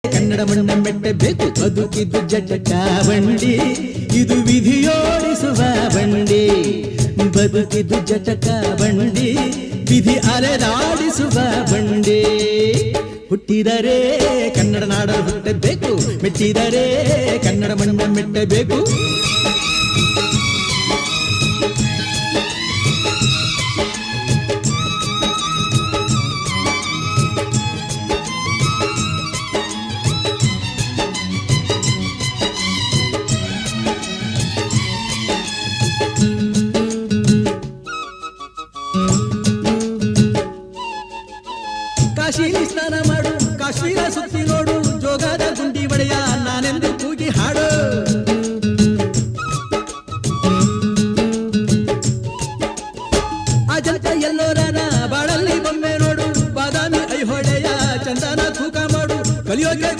ಕನ್ನಡ ಮಣ್ಣ ಮೆಟ್ಟಬೇಕು ಬದುಕಿದ್ದು ಜಟಕ ಬಂಡಿ ಇದು ವಿಧಿಯೋಡಿಸುವ ಬಂಡಿ ಬದುಕಿದ್ದು ಜಟಕ ಬಂಡಿ ವಿಧಿ ಅಲೆದಾಡಿಸುವ ಬಂಡಿ ಹುಟ್ಟಿದರೆ ಕನ್ನಡ ನಾಡ ಹುಟ್ಟಬೇಕು ಮೆಟ್ಟಿದರೆ ಕನ್ನಡ ಮಣ್ಣ ಮೆಟ್ಟಬೇಕು